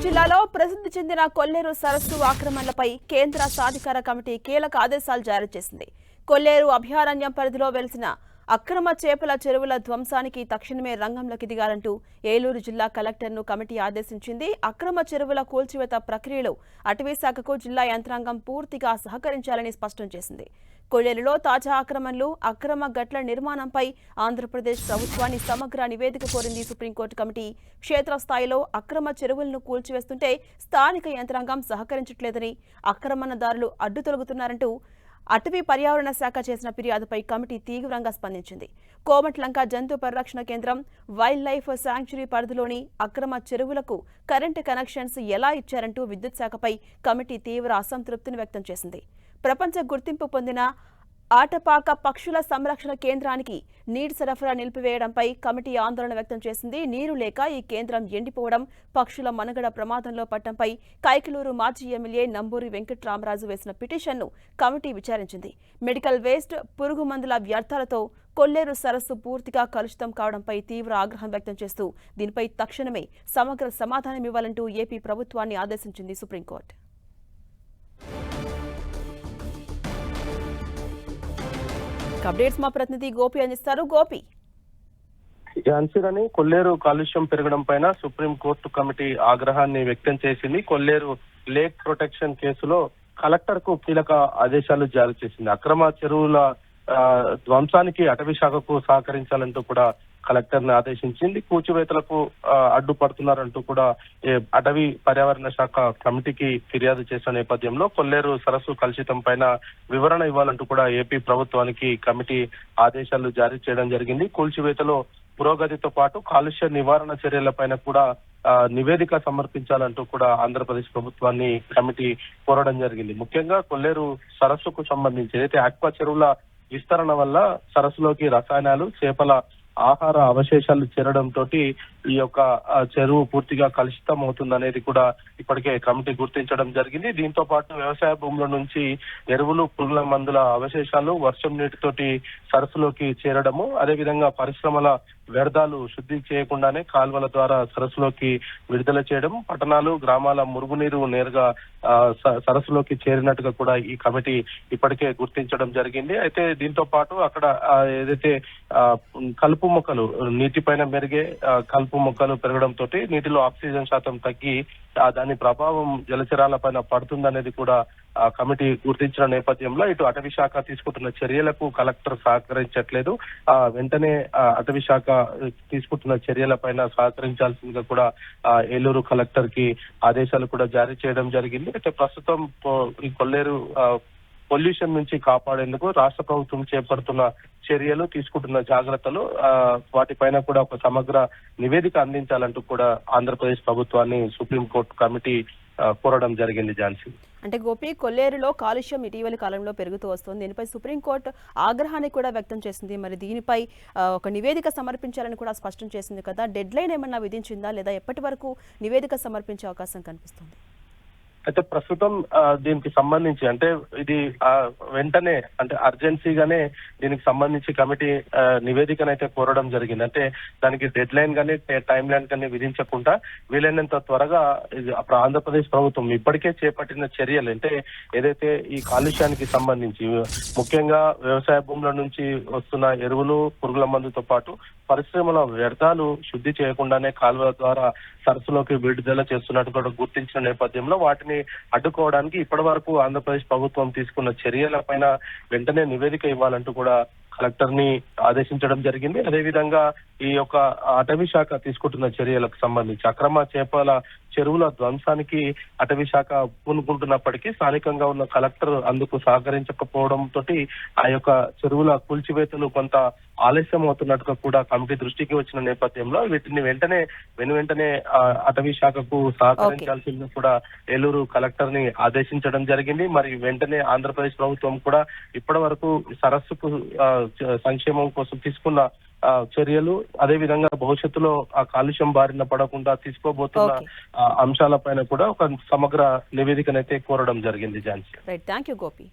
జిల్లాలో ప్రసిద్ధి చెందిన కొల్లేరు సరస్సు ఆక్రమణలపై కేంద్ర సాధికార కమిటీ కీలక ఆదేశాలు జారీ చేసింది. కొల్లేరు అభయారణ్యం పరిధిలో వెలిసిన అక్రమ చేపల చెరువుల ధ్వంసానికి తక్షణమే రంగంలోకి దిగాలంటూ ఏలూరు జిల్లా కలెక్టర్ను కమిటీ ఆదేశించింది. అక్రమ చెరువుల కూల్చివేత ప్రక్రియలో అటవీశాఖకు జిల్లా యంత్రాంగం పూర్తిగా సహకరించాలని స్పష్టం చేసింది. కొల్లేరులో తాజా ఆక్రమణలు, అక్రమ గట్ల నిర్మాణంపై ఆంధ్రప్రదేశ్ ప్రభుత్వాన్ని సమగ్ర నివేదిక కోరింది సుప్రీంకోర్టు కమిటీ. క్షేత్రస్థాయిలో అక్రమ చెరువులను కూల్చివేస్తుంటే స్థానిక యంత్రాంగం సహకరించట్లేదని, ఆక్రమణదారులు అడ్డు తొలగుతున్నారంటూ అటవీ పర్యావరణ శాఖ చేసిన ఫిర్యాదుపై కమిటీ తీవ్రంగా స్పందించింది. కోమట్లంక జంతు పరిరక్షణ కేంద్రం, వైల్డ్ లైఫ్ శాంక్చురీ పరిధిలోని అక్రమ చెరువులకు కరెంటు కనెక్షన్స్ ఎలా ఇచ్చారంటూ విద్యుత్ శాఖపై కమిటీ తీవ్ర అసంతృప్తిని వ్యక్తం చేసింది. ప్రపంచ గుర్తింపు పొందిన ఆటపాక పక్షుల సంరక్షణ కేంద్రానికి నీటి సరఫరా నిలిపివేయడంపై కమిటీ ఆందోళన వ్యక్తం చేసింది. నీరు లేక ఈ కేంద్రం ఎండిపోవడం, పక్షుల మనుగడ ప్రమాదంలో పడటంపై కైకలూరు మాజీ ఎమ్మెల్యే నంబూరి వెంకట్రామరాజు వేసిన పిటిషన్ను కమిటీ విచారించింది. మెడికల్ వేస్ట్, పురుగు మందుల వ్యర్థాలతో కొల్లేరు సరస్సు పూర్తిగా కలుషితం కావడంపై తీవ్ర ఆగ్రహం వ్యక్తం చేస్తూ దీనిపై తక్షణమే సమగ్ర సమాధానం ఇవ్వాలంటూ ఏపీ ప్రభుత్వాన్ని ఆదేశించింది సుప్రీంకోర్టు. అప్డేట్స్ మా ప్రతినిధి గోపి అందిస్తారు. గోపి, ఝాన్సీరాణి, కొల్లేరు కాలుష్యం పెరగడం పైన సుప్రీంకోర్టు కమిటీ ఆగ్రహాన్ని వ్యక్తం చేసింది. కొల్లేరు లేక్ ప్రొటెక్షన్ కేసులో కలెక్టర్ కు కీలక ఆదేశాలు జారీ చేసింది. అక్రమ చెరువుల ధ్వంసానికి అటవీ శాఖకు సహకరించాలంటూ కూడా కలెక్టర్ ని ఆదేశించింది. కూల్చివేతలకు అడ్డుపడుతున్నారంటూ కూడా అటవీ పర్యావరణ శాఖ కమిటీకి ఫిర్యాదు చేసిన నేపథ్యంలో కొల్లేరు సరస్సు కలుషితం పైన వివరణ ఇవ్వాలంటూ కూడా ఏపీ ప్రభుత్వానికి కమిటీ ఆదేశాలు జారీ చేయడం జరిగింది. కూల్చివేతలో పురోగతితో పాటు కాలుష్య నివారణ చర్యలపైన కూడా నివేదిక సమర్పించాలంటూ కూడా ఆంధ్రప్రదేశ్ ప్రభుత్వాన్ని కమిటీ కోరడం జరిగింది. ముఖ్యంగా కొల్లేరు సరస్సుకు సంబంధించి ఏదైతే ఆక్వా చెరువుల విస్తరణ వల్ల సరస్సులోకి రసాయనాలు, చేపల ఆహార అవశేషాలు చేరడంతో ఈ యొక్క చెరువు పూర్తిగా కలుషితం అవుతుందనేది కూడా ఇప్పటికే కమిటీ గుర్తించడం జరిగింది. దీంతో పాటు వ్యవసాయ భూముల నుంచి ఎరువులు, పురుగుల మందుల అవశేషాలు వర్షం నీటితోటి సరస్సులోకి చేరడము, అదేవిధంగా పరిశ్రమల వ్యర్థాలు శుద్ధి చేయకుండానే కాల్వల ద్వారా సరస్సులోకి విడుదల చేయడం, పట్టణాలు, గ్రామాల మురుగునీరు నేరుగా సరస్సులోకి చేరినట్టుగా కూడా ఈ కమిటీ ఇప్పటికే గుర్తించడం జరిగింది. అయితే దీంతో పాటు అక్కడ ఏదైతే కలుపు మొక్కలు, నీటిపైన మెరిగే కలుపు మొక్కలు పెరగడంతో నీటిలో ఆక్సిజన్ శాతం తగ్గి దాని ప్రభావం జలచరాల పైన పడుతుందనేది కూడా కమిటీ గుర్తించిన నేపథ్యంలో ఇటు అటవీ శాఖ తీసుకుంటున్న చర్యలకు కలెక్టర్ సహకరించట్లేదు. వెంటనే అటవీ శాఖ తీసుకుంటున్న చర్యల పైన సహకరించాల్సిందిగా కూడా ఏలూరు కలెక్టర్ కి ఆదేశాలు కూడా జారీ చేయడం జరిగింది. అయితే ప్రస్తుతం ఈ కొల్లేరు పొల్యూషన్ నుంచి కాపాడేందుకు రాష్ట్ర ప్రభుత్వం చేపడుతున్న చర్యలు, తీసుకుంటున్న జాగ్రత్తలు, వాటిపైన కూడా ఒక సమగ్ర నివేదిక అందించాలంటూ కూడా ఆంధ్రప్రదేశ్ ప్రభుత్వాన్ని సుప్రీంకోర్టు కమిటీ కోరడం జరిగింది. ఝాన్సీ, అంటే గోపి, కొల్లేరులో కాలుష్యం ఇటీవలి కాలంలో పెరుగుతూ వస్తుంది. దీనిపై సుప్రీంకోర్టు ఆగ్రహాన్ని కూడా వ్యక్తం చేసింది. మరి దీనిపై ఒక నివేదిక సమర్పించాలని కూడా స్పష్టం చేసింది కదా. డెడ్ లైన్ ఏమన్నా విధించిందా, లేదా ఎప్పటి వరకు నివేదిక సమర్పించే అవకాశం కనిపిస్తుంది? అయితే ప్రస్తుతం దీనికి సంబంధించి అంటే ఇది వెంటనే అంటే అర్జెన్సీగానే దీనికి సంబంధించి కమిటీ నివేదికనైతే కోరడం జరిగింది. అంటే దానికి డెడ్ లైన్ కానీ టైం లైన్ కానీ విధించకుండా వీలైనంత త్వరగా అప్పుడు ఆంధ్రప్రదేశ్ ప్రభుత్వం ఇప్పటికే చేపట్టిన చర్యలు అంటే ఏదైతే ఈ కాలుష్యానికి సంబంధించి ముఖ్యంగా వ్యవసాయ భూముల నుంచి వస్తున్న ఎరువులు, పురుగుల మందుతో పాటు పరిశ్రమల వ్యర్థాలు శుద్ధి చేయకుండానే కాలువల ద్వారా సరస్సులోకి విడుదల చేస్తున్నట్టు కూడా గుర్తించిన నేపథ్యంలో వాటిని అడ్డుకోవడానికి ఇప్పటి వరకు ఆంధ్రప్రదేశ్ ప్రభుత్వం తీసుకున్న చర్యల పైన వెంటనే నివేదిక ఇవ్వాలంటూ కూడా కలెక్టర్ ని ఆదేశించడం జరిగింది. అదేవిధంగా ఈ యొక్క అటవీ శాఖ తీసుకుంటున్న చర్యలకు సంబంధించి అక్రమ చేపల చెరువుల ధ్వంసానికి అటవీ శాఖ పూనుకుంటున్నప్పటికీ స్థానికంగా ఉన్న కలెక్టర్ అందుకు సహకరించకపోవడంతో ఆ యొక్క చెరువుల కూల్చివేతలు కొంత ఆలస్యం అవుతున్నట్టుగా కూడా కమిటీ దృష్టికి వచ్చిన నేపథ్యంలో వీటిని వెంటనే అటవీ శాఖకు సహకరించాల్సింది కూడా ఏలూరు కలెక్టర్ ని ఆదేశించడం జరిగింది. మరి వెంటనే ఆంధ్రప్రదేశ్ ప్రభుత్వం కూడా ఇప్పటి వరకు సరస్సుకు సంక్షేమం కోసం తీసుకున్న చర్యలు, అదే విధంగా భవిష్యత్తులో ఆ కాలుష్యం బారిన పడకుండా తీసుకోబోతున్న అంశాలపైన కూడా ఒక సమగ్ర నివేదికనైతే కోరడం జరిగింది. Jhansi, right, thank you Gopi.